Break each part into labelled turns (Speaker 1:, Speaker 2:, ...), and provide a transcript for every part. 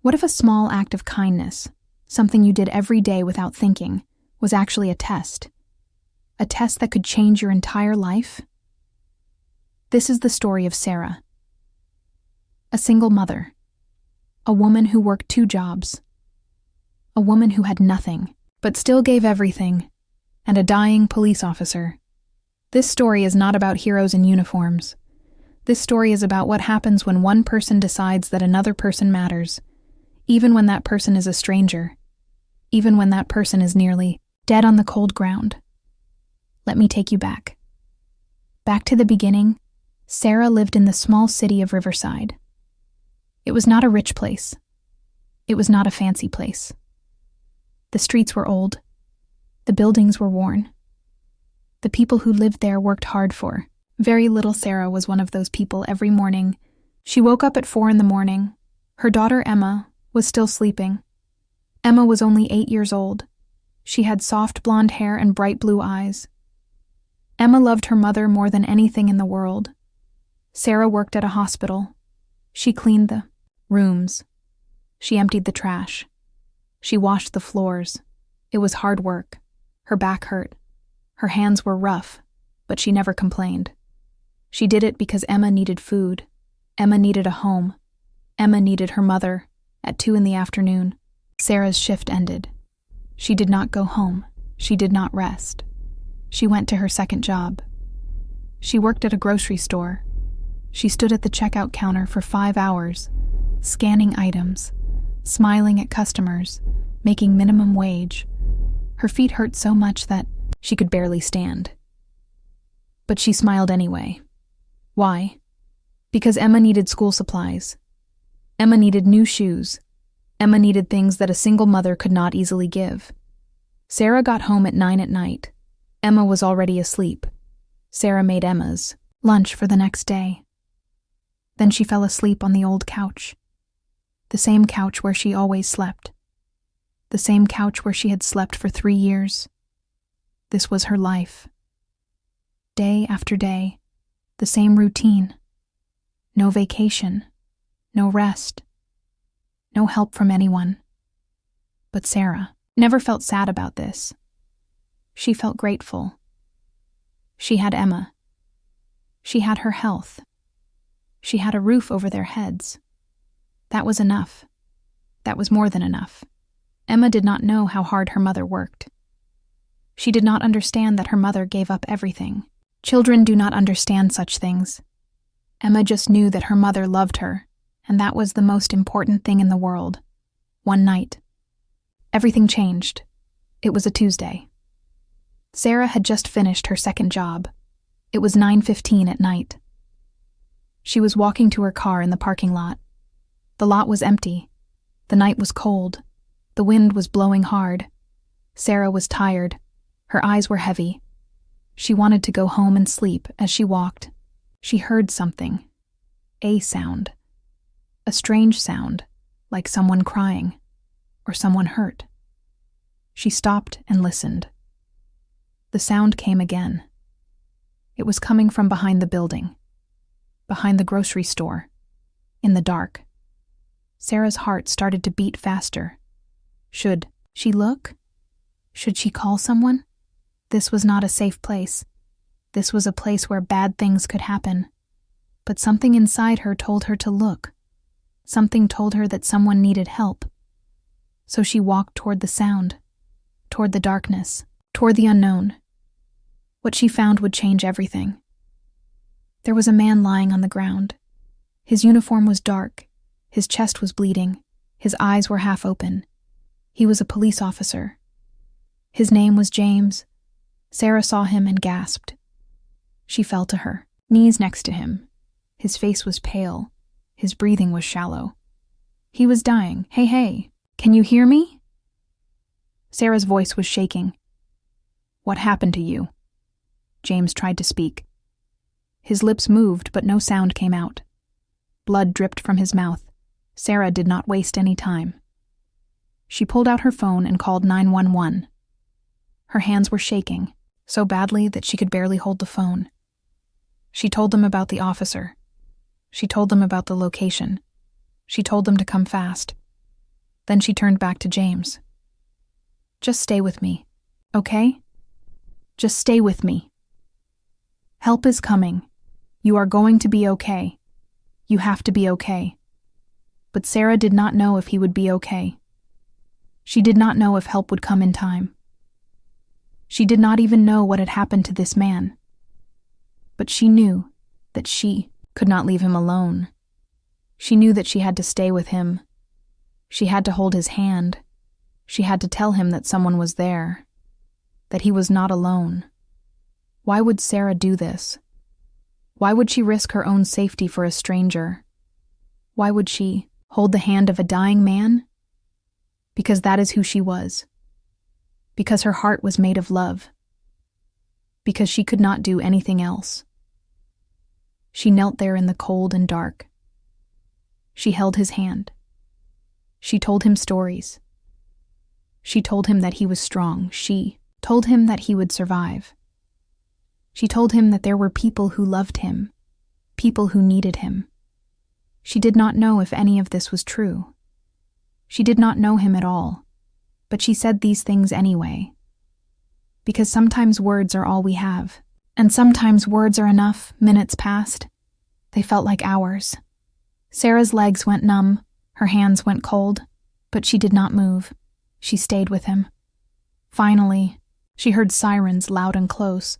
Speaker 1: What if a small act of kindness, something you did every day without thinking, was actually a test? A test that could change your entire life? This is the story of Sarah. A single mother. A woman who worked 2 jobs. A woman who had nothing, but still gave everything. And a dying police officer. This story is not about heroes in uniforms. This story is about what happens when one person decides that another person matters, even when that person is a stranger, even when that person is nearly dead on the cold ground. Let me take you back. Back to the beginning, Sarah lived in the small city of Riverside. It was not a rich place. It was not a fancy place. The streets were old. The buildings were worn. The people who lived there worked hard for. Very little Sarah was one of those people every morning. She woke up at 4 a.m. Her daughter Emma was still sleeping. Emma was only 8 years old. She had soft blonde hair and bright blue eyes. Emma loved her mother more than anything in the world. Sarah worked at a hospital. She cleaned the rooms. She emptied the trash. She washed the floors. It was hard work. Her back hurt. Her hands were rough, but she never complained. She did it because Emma needed food. Emma needed a home. Emma needed her mother. At 2 p.m, Sarah's shift ended. She did not go home. She did not rest. She went to her second job. She worked at a grocery store. She stood at the checkout counter for 5 hours, scanning items, smiling at customers, making minimum wage. Her feet hurt so much that she could barely stand. But she smiled anyway. Why? Because Emma needed school supplies. Emma needed new shoes. Emma needed things that a single mother could not easily give. Sarah got home at 9 p.m. Emma was already asleep. Sarah made Emma's lunch for the next day. Then she fell asleep on the old couch. The same couch where she always slept. The same couch where she had slept for 3 years. This was her life. Day after day, the same routine. No vacation, no rest, no help from anyone. But Sarah never felt sad about this. She felt grateful. She had Emma. She had her health. She had a roof over their heads. That was enough. That was more than enough. Emma did not know how hard her mother worked. She did not understand that her mother gave up everything. Children do not understand such things. Emma just knew that her mother loved her, and that was the most important thing in the world. One night, everything changed. It was a Tuesday. Sarah had just finished her second job. It was 9:15 at night. She was walking to her car in the parking lot. The lot was empty. The night was cold. The wind was blowing hard. Sarah was tired. Her eyes were heavy. She wanted to go home and sleep. As she walked, she heard something. A sound. A strange sound, like someone crying, or someone hurt. She stopped and listened. The sound came again. It was coming from behind the building, behind the grocery store, in the dark. Sarah's heart started to beat faster. Should she look? Should she call someone? This was not a safe place. This was a place where bad things could happen. But something inside her told her to look. Something told her that someone needed help. So she walked toward the sound, toward the darkness, toward the unknown. What she found would change everything. There was a man lying on the ground. His uniform was dark. His chest was bleeding. His eyes were half open. He was a police officer. His name was James. Sarah saw him and gasped. She fell to her knees next to him. His face was pale. His breathing was shallow. He was dying. Hey, can you hear me? Sarah's voice was shaking. What happened to you? James tried to speak. His lips moved, but no sound came out. Blood dripped from his mouth. Sarah did not waste any time. She pulled out her phone and called 911. Her hands were shaking, so badly that she could barely hold the phone. She told them about the officer. She told them about the location. She told them to come fast. Then she turned back to James. "Just stay with me, okay? Just stay with me. Help is coming. You are going to be okay. You have to be okay." But Sarah did not know if he would be okay. She did not know if help would come in time. She did not even know what had happened to this man. But she knew that she could not leave him alone. She knew that she had to stay with him. She had to hold his hand. She had to tell him that someone was there, that he was not alone. Why would Sarah do this? Why would she risk her own safety for a stranger? Why would she hold the hand of a dying man? Because that is who she was. Because her heart was made of love. Because she could not do anything else. She knelt there in the cold and dark. She held his hand. She told him stories. She told him that he was strong. She told him that he would survive. She told him that there were people who loved him, people who needed him. She did not know if any of this was true. She did not know him at all, but she said these things anyway. Because sometimes words are all we have, and sometimes words are enough. Minutes passed. They felt like hours. Sarah's legs went numb, her hands went cold, but she did not move. She stayed with him. Finally, she heard sirens loud and close.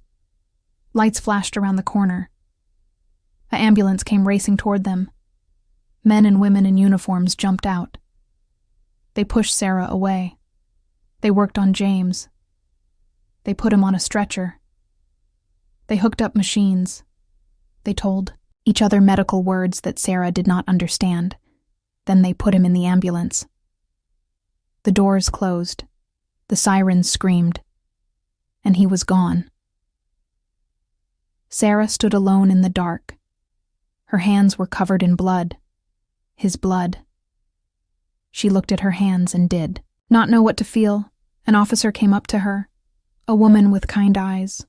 Speaker 1: Lights flashed around the corner. An ambulance came racing toward them. Men and women in uniforms jumped out. They pushed Sarah away. They worked on James. They put him on a stretcher. They hooked up machines. They told each other medical words that Sarah did not understand. Then they put him in the ambulance. The doors closed. The sirens screamed. And he was gone. Sarah stood alone in the dark. Her hands were covered in blood. His blood. She looked at her hands and did not know what to feel. An officer came up to her, a woman with kind eyes.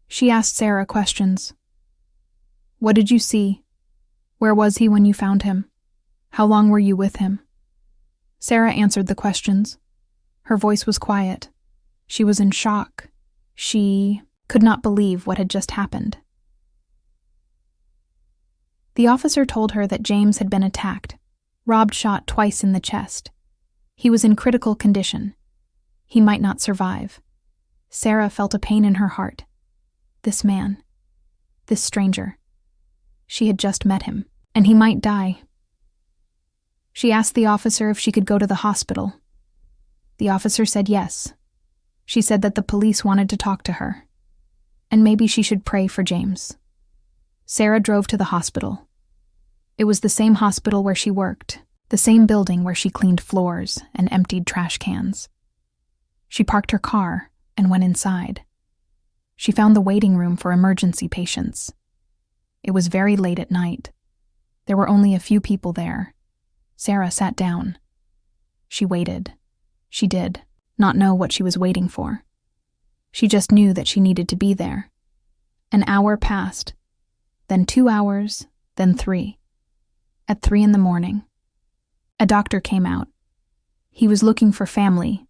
Speaker 1: She asked Sarah questions. "What did you see? Where was he when you found him? How long were you with him?" Sarah answered the questions. Her voice was quiet. She was in shock. She could not believe what had just happened. The officer told her that James had been attacked, robbed, shot twice in the chest. He was in critical condition. He might not survive. Sarah felt a pain in her heart. This man, this stranger. She had just met him, and he might die. She asked the officer if she could go to the hospital. The officer said yes. She said that the police wanted to talk to her, and maybe she should pray for James. Sarah drove to the hospital. It was the same hospital where she worked, the same building where she cleaned floors and emptied trash cans. She parked her car and went inside. She found the waiting room for emergency patients. It was very late at night. There were only a few people there. Sarah sat down. She waited. She did not know what she was waiting for. She just knew that she needed to be there. An hour passed, then 2 hours, then 3. At 3 in the morning, a doctor came out. He was looking for family,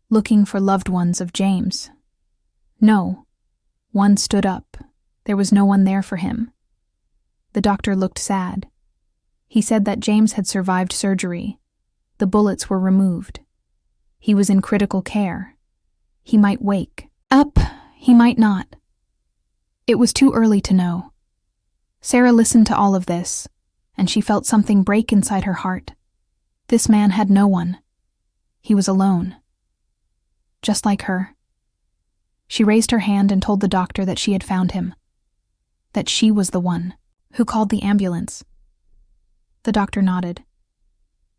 Speaker 1: looking for loved ones of James. No, one stood up. There was no one there for him. The doctor looked sad. He said that James had survived surgery. The bullets were removed. He was in critical care. He might wake up, he might not. It was too early to know. Sarah listened to all of this, and she felt something break inside her heart. This man had no one. He was alone. Just like her. She raised her hand and told the doctor that she had found him. That she was the one who called the ambulance. The doctor nodded.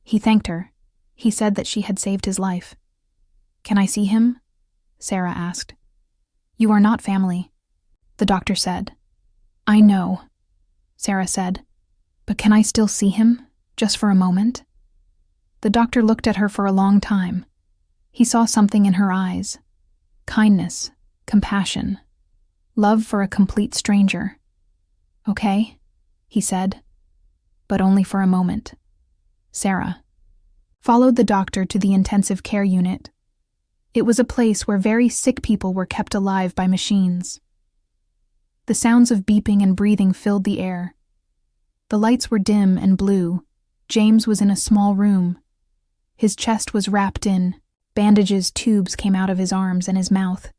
Speaker 1: He thanked her. He said that she had saved his life. "Can I see him?" Sarah asked. "You are not family," the doctor said. "I know," Sarah said. "But can I still see him, just for a moment?" The doctor looked at her for a long time. He saw something in her eyes. Kindness, compassion, love for a complete stranger. "Okay," he said. "But only for a moment. Sarah, followed the doctor to the intensive care unit. It was a place where very sick people were kept alive by machines. The sounds of beeping and breathing filled the air. The lights were dim and blue. James was in a small room. His chest was wrapped in bandages. Tubes came out of his arms and his mouth.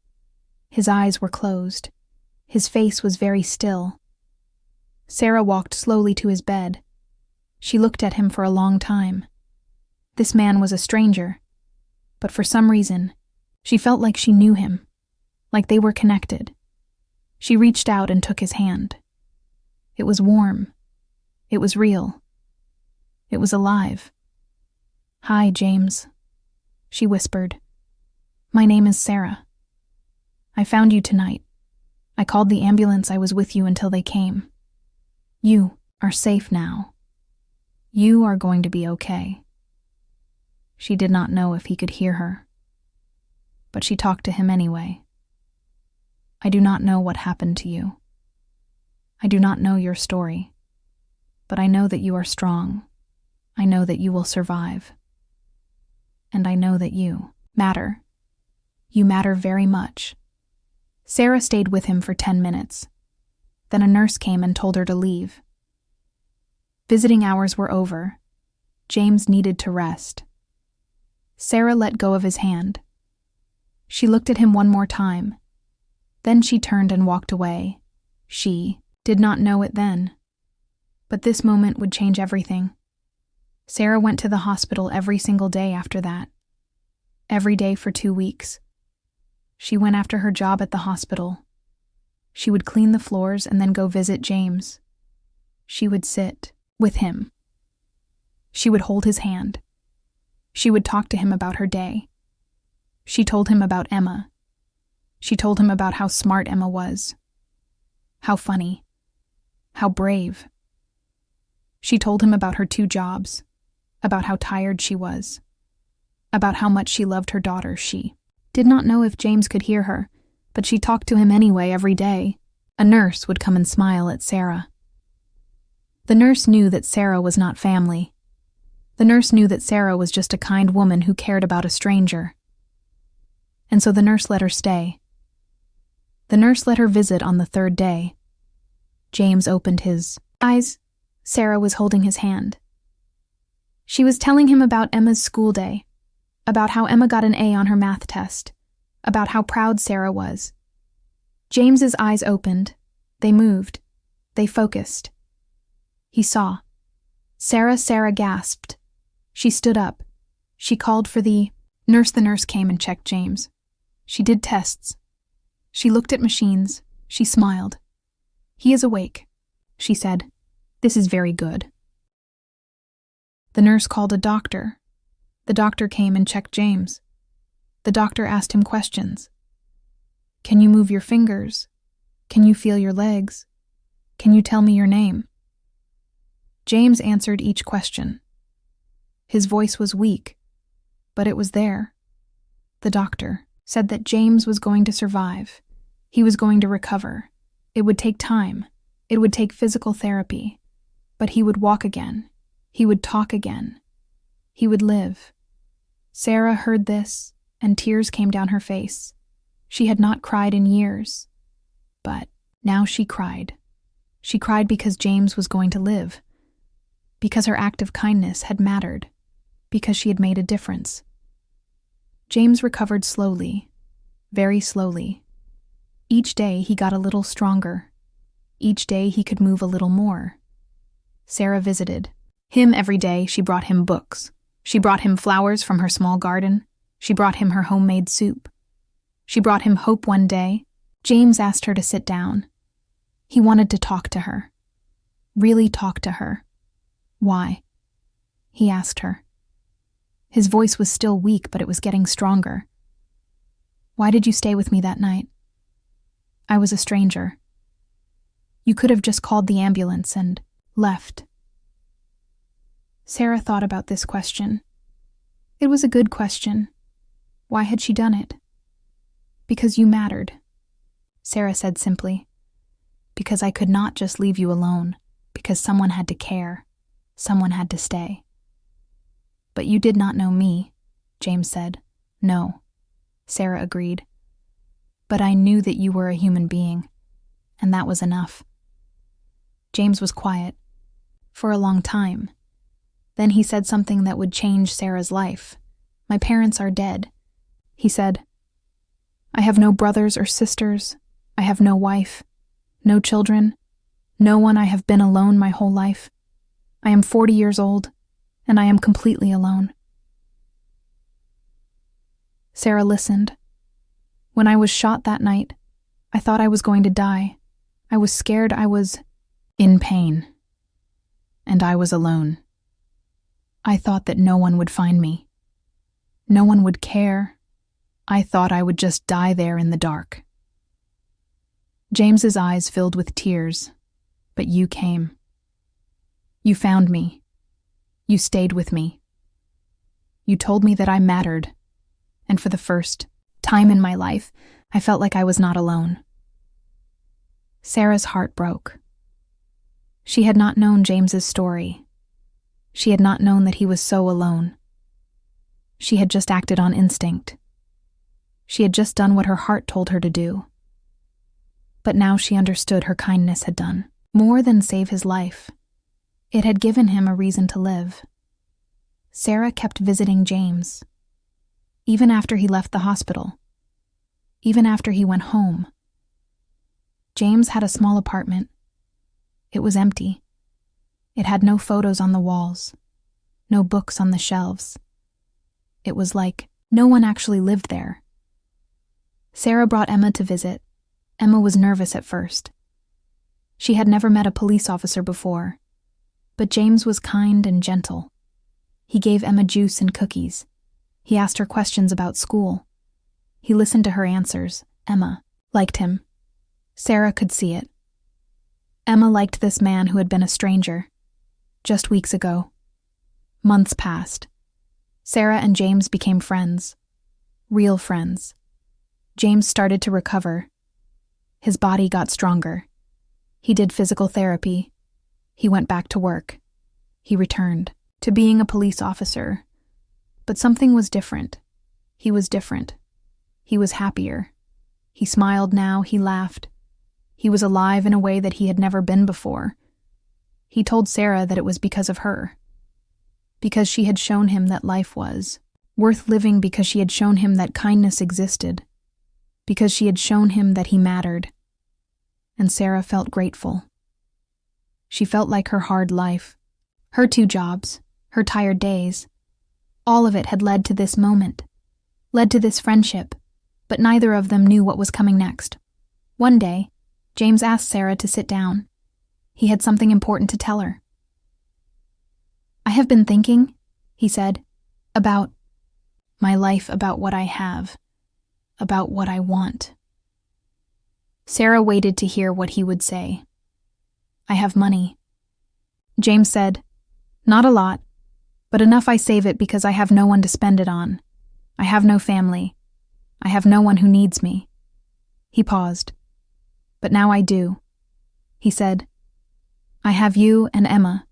Speaker 1: His eyes were closed. His face was very still. Sarah walked slowly to his bed. She looked at him for a long time. This man was a stranger, but for some reason, she felt like she knew him, like they were connected. She reached out and took his hand. It was warm. It was real. It was alive. "Hi, James," she whispered. "My name is Sarah. I found you tonight. I called the ambulance. I was with you until they came. You are safe now. You are going to be okay." She did not know if he could hear her, but she talked to him anyway. "I do not know what happened to you. I do not know your story, but I know that you are strong. I know that you will survive. And I know that you matter. You matter very much." Sarah stayed with him for 10 minutes. Then a nurse came and told her to leave. Visiting hours were over. James needed to rest. Sarah let go of his hand. She looked at him one more time. Then she turned and walked away. She did not know it then. But this moment would change everything. Sarah went to the hospital every single day after that. Every day for 2 weeks. She went after her job at the hospital. She would clean the floors and then go visit James. She would sit with him. She would hold his hand. She would talk to him about her day. She told him about Emma. She told him about how smart Emma was. How funny. How brave. She told him about her 2 jobs, about how tired she was, about how much she loved her daughter. She did not know if James could hear her, but she talked to him anyway every day. A nurse would come and smile at Sarah. The nurse knew that Sarah was not family. The nurse knew that Sarah was just a kind woman who cared about a stranger. And so the nurse let her stay. The nurse let her visit on the 3rd day. James opened his eyes. Sarah was holding his hand. She was telling him about Emma's school day, about how Emma got an A on her math test, about how proud Sarah was. James's eyes opened. They moved. They focused. He saw. Sarah gasped. She stood up. She called for the nurse. The nurse came and checked James. She did tests. She looked at machines. She smiled. "He is awake," she said. "This is very good." The nurse called a doctor. The doctor came and checked James. The doctor asked him questions. "Can you move your fingers? Can you feel your legs? Can you tell me your name?" James answered each question. His voice was weak, but it was there. The doctor said that James was going to survive. He was going to recover. It would take time. It would take physical therapy. But he would walk again. He would talk again. He would live. Sarah heard this, and tears came down her face. She had not cried in years. But now she cried. She cried because James was going to live. Because her act of kindness had mattered. Because she had made a difference. James recovered slowly, very slowly. Each day he got a little stronger. Each day he could move a little more. Sarah visited him every day. She brought him books. She brought him flowers from her small garden. She brought him her homemade soup. She brought him hope one day. James asked her to sit down. He wanted to talk to her. Really talk to her. Why? He asked her. His voice was still weak, but it was getting stronger. "Why did you stay with me that night? I was a stranger. You could have just called the ambulance and left." Sarah thought about this question. It was a good question. Why had she done it? "Because you mattered," Sarah said simply. "Because I could not just leave you alone, because someone had to care. Someone had to stay." But you did not know me, James said. No, Sarah agreed. But I knew that you were a human being, and that was enough. James was quiet for a long time. Then he said something that would change Sarah's life. My parents are dead, he said. I have no brothers or sisters. I have no wife, no children, no one. I have been alone my whole life. I am 40 years old, and I am completely alone. Sarah listened. When I was shot that night, I thought I was going to die. I was scared. I was in pain. And I was alone. I thought that no one would find me. No one would care. I thought I would just die there in the dark. James's eyes filled with tears, but you came. You found me. You stayed with me. You told me that I mattered, and for the first time in my life, I felt like I was not alone. Sarah's heart broke. She had not known James's story. She had not known that he was so alone. She had just acted on instinct. She had just done what her heart told her to do. But now she understood her kindness had done more than save his life. It had given him a reason to live. Sarah kept visiting James. Even after he left the hospital. Even after he went home. James had a small apartment. It was empty. It had no photos on the walls, no books on the shelves. It was like no one actually lived there. Sarah brought Emma to visit. Emma was nervous at first. She had never met a police officer before, but James was kind and gentle. He gave Emma juice and cookies. He asked her questions about school. He listened to her answers. Emma liked him. Sarah could see it. Emma liked this man who had been a stranger. Just weeks ago. Months passed. Sarah and James became friends. Real friends. James started to recover. His body got stronger. He did physical therapy. He went back to work. He returned to being a police officer. But something was different. He was different. He was happier. He smiled now, he laughed. He was alive in a way that he had never been before. He told Sarah that it was because of her. Because she had shown him that life was worth living, because she had shown him that kindness existed. Because she had shown him that he mattered. And Sarah felt grateful. She felt like her hard life, her 2 jobs, her tired days, all of it had led to this moment, led to this friendship, but neither of them knew what was coming next. One day, James asked Sarah to sit down. He had something important to tell her. I have been thinking, he said, about my life, about what I have, about what I want. Sarah waited to hear what he would say. I have money. James said, not a lot, but enough I save it because I have no one to spend it on. I have no family. I have no one who needs me. He paused. But now I do. He said, I have you and Emma.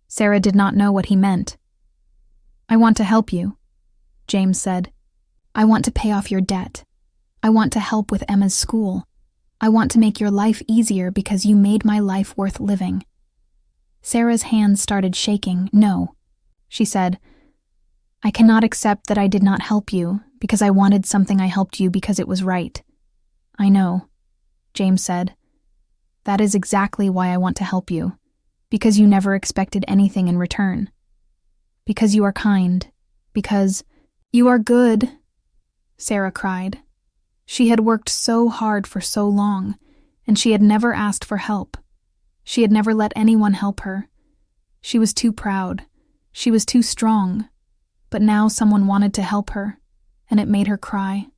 Speaker 1: Sarah did not know what he meant. I want to help you, James said. I want to pay off your debt. I want to help with Emma's school. I want to make your life easier because you made my life worth living. Sarah's hands started shaking. No, she said. I cannot accept that I did not help you because I wanted something. I helped you because it was right. I know, James said. That is exactly why I want to help you, because you never expected anything in return. Because you are kind. Because you are good, Sarah cried. She had worked so hard for so long, and she had never asked for help. She had never let anyone help her. She was too proud. She was too strong. But now someone wanted to help her, and it made her cry.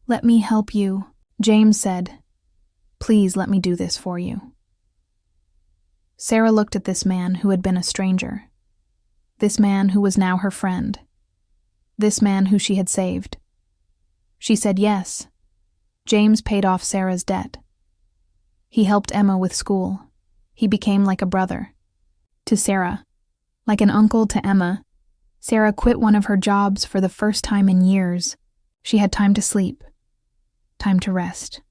Speaker 1: Let me help you, James said. Please let me do this for you. Sarah looked at this man who had been a stranger. This man who was now her friend. This man who she had saved. She said yes. James paid off Sarah's debt. He helped Emma with school. He became like a brother. To Sarah. Like an uncle to Emma. Sarah quit one of her jobs for the first time in years. She had time to sleep, time to rest,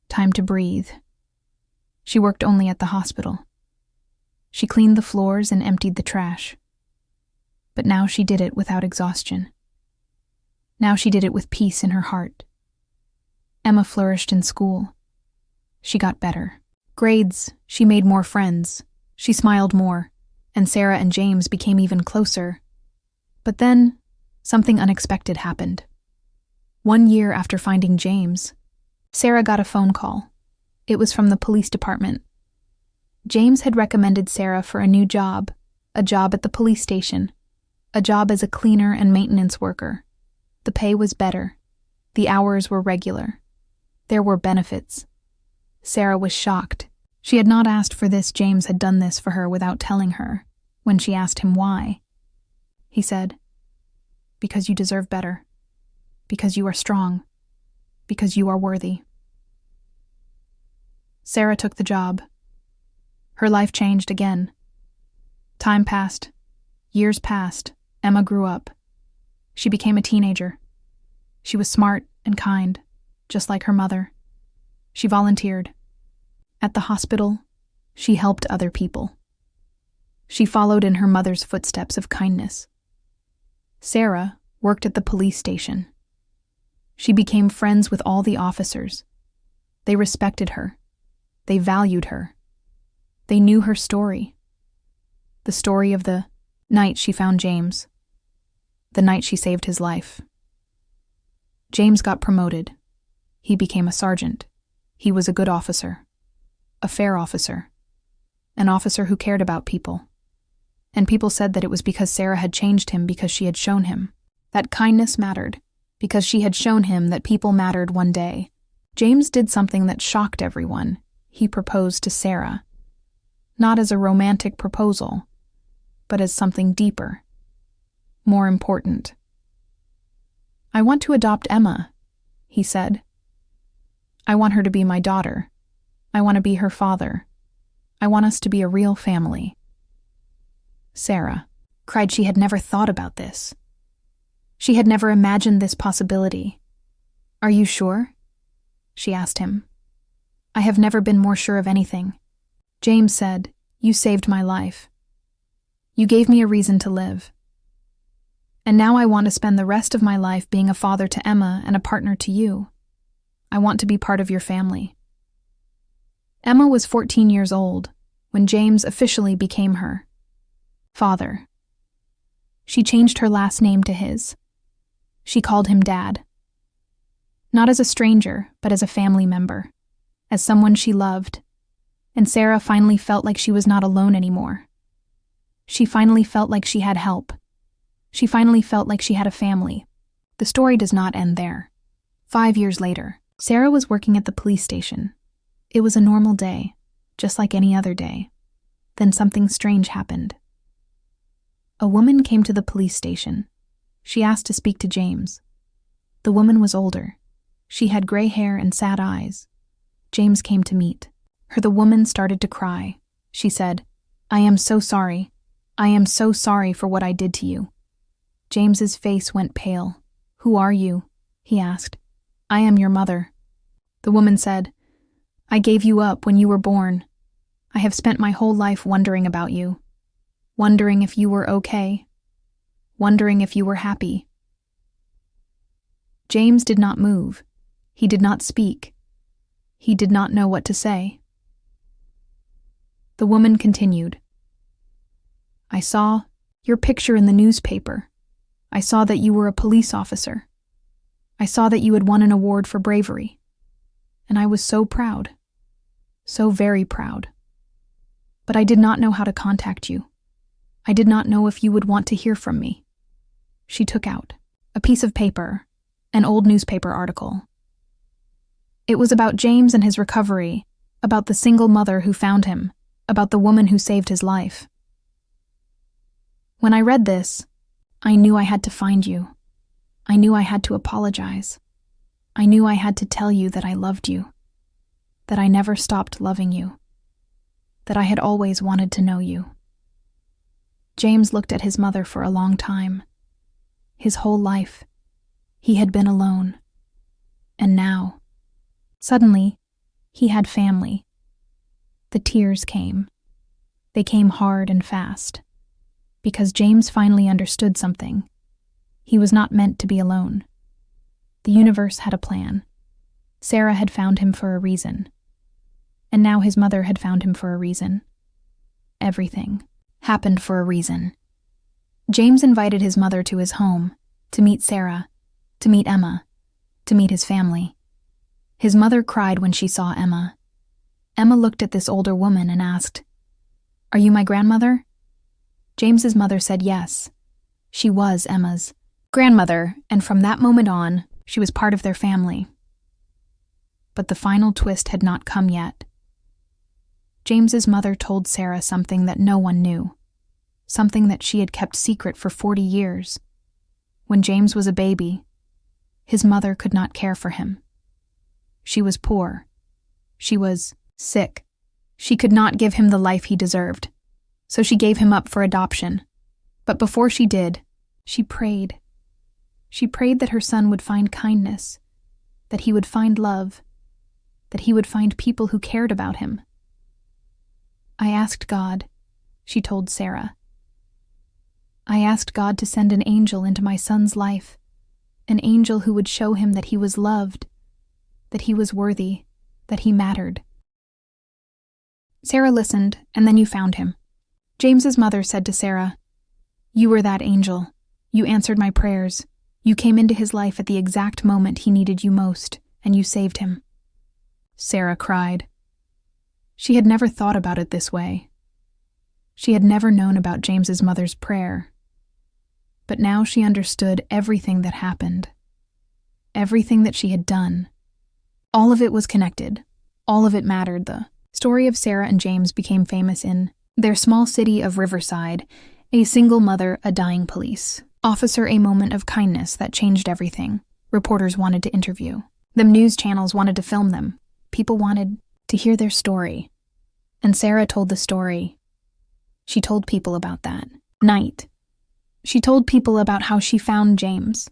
Speaker 1: time to breathe. She worked only at the hospital. She cleaned the floors and emptied the trash. But now she did it without exhaustion. Now she did it with peace in her heart. Emma flourished in school. She got better. Grades, she made more friends. She smiled more, and Sarah and James became even closer. But then, something unexpected happened. 1 year after finding James, Sarah got a phone call. It was from the police department. James had recommended Sarah for a new job, a job at the police station, a job as a cleaner and maintenance worker. The pay was better. The hours were regular. There were benefits. Sarah was shocked. She had not asked for this. James had done this for her without telling her. When she asked him why, he said, "Because you deserve better. Because you are strong. Because you are worthy." Sarah took the job. Her life changed again. Time passed. Years passed. Emma grew up. She became a teenager. She was smart and kind, just like her mother. She volunteered. At the hospital, she helped other people. She followed in her mother's footsteps of kindness. Sarah worked at the police station. She became friends with all the officers. They respected her. They valued her. They knew her story. The story of the night she found James. The night she saved his life. James got promoted. He became a sergeant. He was a good officer. A fair officer. An officer who cared about people. And people said that it was because Sarah had changed him, because she had shown him that kindness mattered, because she had shown him that people mattered one day. James did something that shocked everyone. He proposed to Sarah. Not as a romantic proposal, but as something deeper, more important. "I want to adopt Emma," he said. "I want her to be my daughter. I want to be her father. I want us to be a real family." Sarah cried. She had never thought about this. She had never imagined this possibility. "Are you sure?" she asked him. "I have never been more sure of anything." James said, "You saved my life. You gave me a reason to live. And now I want to spend the rest of my life being a father to Emma and a partner to you. I want to be part of your family." Emma was 14 years old when James officially became her father. She changed her last name to his. She called him Dad. Not as a stranger, but as a family member, as someone she loved. And Sarah finally felt like she was not alone anymore. She finally felt like she had help. She finally felt like she had a family. The story does not end there. 5 years later, Sarah was working at the police station. It was a normal day, just like any other day. Then something strange happened. A woman came to the police station. She asked to speak to James. The woman was older. She had gray hair and sad eyes. James came to meet her. The woman started to cry. She said, "I am so sorry. I am so sorry for what I did to you." James's face went pale. "Who are you?" he asked. "I am your mother." The woman said, "I gave you up when you were born. I have spent my whole life wondering about you. Wondering if you were okay. Wondering if you were happy." James did not move. He did not speak. He did not know what to say. The woman continued, "I saw your picture in the newspaper. I saw that you were a police officer. I saw that you had won an award for bravery. And I was so proud. So very proud. But I did not know how to contact you. I did not know if you would want to hear from me." She took out a piece of paper, an old newspaper article. It was about James and his recovery, about the single mother who found him, about the woman who saved his life. When I read this, I knew I had to find you. I knew I had to apologize. I knew I had to tell you that I loved you, that I never stopped loving you, that I had always wanted to know you. James looked at his mother for a long time. His whole life, he had been alone. And now, suddenly, he had family. The tears came. They came hard and fast. Because James finally understood something. He was not meant to be alone. The universe had a plan. Sarah had found him for a reason. And now his mother had found him for a reason. Everything happened for a reason. James invited his mother to his home, to meet Sarah, to meet Emma, to meet his family. His mother cried when she saw Emma. Emma looked at this older woman and asked, "Are you my grandmother?" James's mother said yes. She was Emma's grandmother, and from that moment on, she was part of their family. But the final twist had not come yet. James's mother told Sarah something that no one knew, something that she had kept secret for 40 years. When James was a baby, his mother could not care for him. She was poor. She was sick. She could not give him the life he deserved, so she gave him up for adoption. But before she did, she prayed. She prayed that her son would find kindness, that he would find love, that he would find people who cared about him. "I asked God," she told Sarah. "I asked God to send an angel into my son's life, an angel who would show him that he was loved, that he was worthy, that he mattered." Sarah listened, and then you found him. James's mother said to Sarah, "You were that angel. You answered my prayers. You came into his life at the exact moment he needed you most, and you saved him." Sarah cried. She had never thought about it this way. She had never known about James's mother's prayer. But now she understood everything that happened. Everything that she had done. All of it was connected. All of it mattered. The story of Sarah and James became famous in their small city of Riverside, a single mother, a dying police officer, a moment of kindness that changed everything. Reporters wanted to interview them. News channels wanted to film them. People wanted to hear their story. And Sarah told the story. She told people about that night. She told people about how she found James,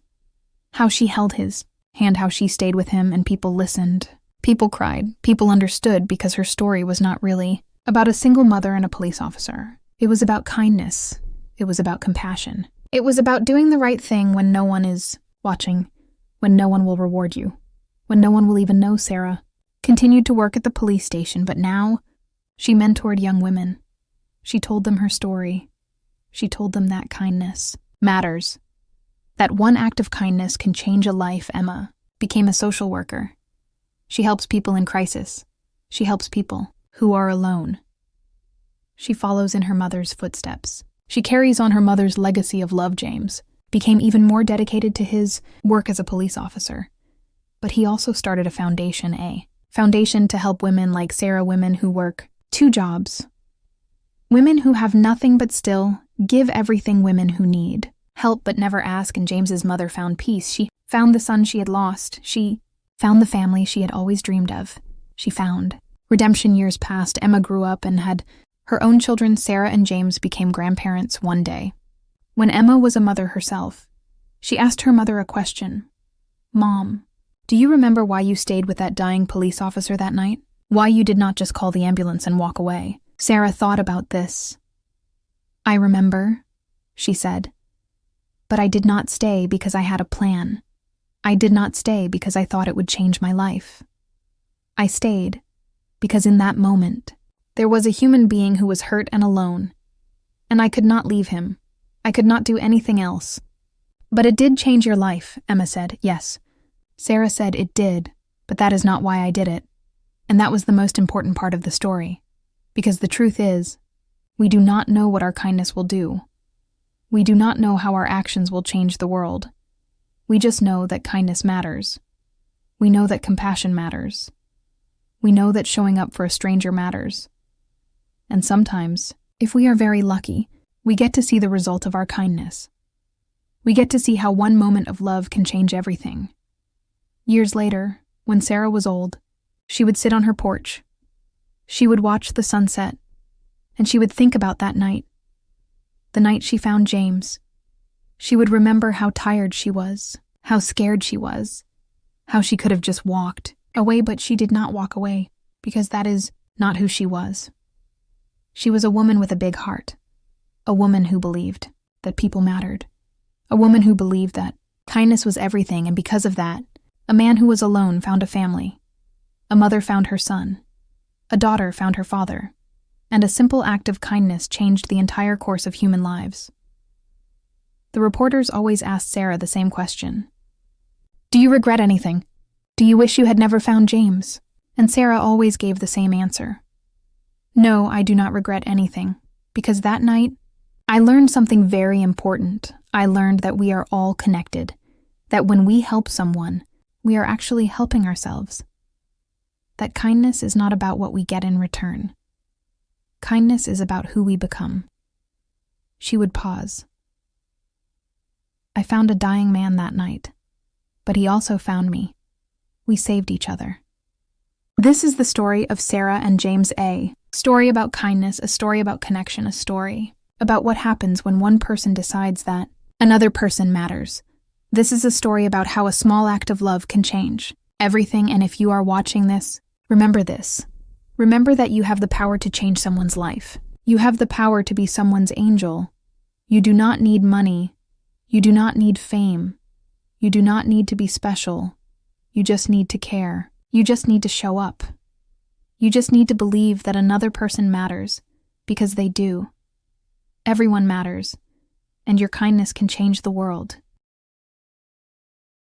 Speaker 1: how she held his hand, how she stayed with him, and people listened. People cried. People understood because her story was not really about a single mother and a police officer. It was about kindness. It was about compassion. It was about doing the right thing when no one is watching, when no one will reward you, when no one will even know. Sarah continued to work at the police station, but now she mentored young women. She told them her story. She told them that kindness matters. That one act of kindness can change a life. Emma became a social worker. She helps people in crisis. She helps people who are alone. She follows in her mother's footsteps. She carries on her mother's legacy of love. James became even more dedicated to his work as a police officer. But he also started a foundation to help women like Sarah, women who work 2 jobs. Women who have nothing but still give everything, women who need help but never ask. And James's mother found peace. She found the son she had lost. She found the family she had always dreamed of. She found redemption. Years passed. Emma grew up and had her own children. Sarah and James became grandparents one day. When Emma was a mother herself, she asked her mother a question. "Mom, do you remember why you stayed with that dying police officer that night? Why you did not just call the ambulance and walk away?" Sarah thought about this. "I remember," she said. "But I did not stay because I had a plan. I did not stay because I thought it would change my life. I stayed because in that moment, there was a human being who was hurt and alone, and I could not leave him. I could not do anything else." "But it did change your life," Emma said. "Yes." Sarah said, "It did, but that is not why I did it." And that was the most important part of the story. Because the truth is, we do not know what our kindness will do. We do not know how our actions will change the world. We just know that kindness matters. We know that compassion matters. We know that showing up for a stranger matters. And sometimes, if we are very lucky, we get to see the result of our kindness. We get to see how one moment of love can change everything. Years later, when Sarah was old, she would sit on her porch. She would watch the sunset, and she would think about that night. the night she found James. She would remember how tired she was, how scared she was, how she could have just walked away, but she did not walk away, because that is not who she was. She was a woman with a big heart, a woman who believed that people mattered, a woman who believed that kindness was everything, and because of that, a man who was alone found a family, a mother found her son, a daughter found her father, and a simple act of kindness changed the entire course of human lives. The reporters always asked Sarah the same question. "Do you regret anything? Do you wish you had never found James?" And Sarah always gave the same answer. "No, I do not regret anything, because that night, I learned something very important. I learned that we are all connected, that when we help someone, we are actually helping ourselves. That kindness is not about what we get in return. Kindness is about who we become." She would pause. "I found a dying man that night, but he also found me. We saved each other." This is the story of Sarah and James A. A story about kindness, a story about connection, a story about what happens when one person decides that another person matters. This is a story about how a small act of love can change everything, and if you are watching this, remember this. Remember that you have the power to change someone's life. You have the power to be someone's angel. You do not need money. You do not need fame. You do not need to be special. You just need to care. You just need to show up. You just need to believe that another person matters, because they do. Everyone matters, and your kindness can change the world.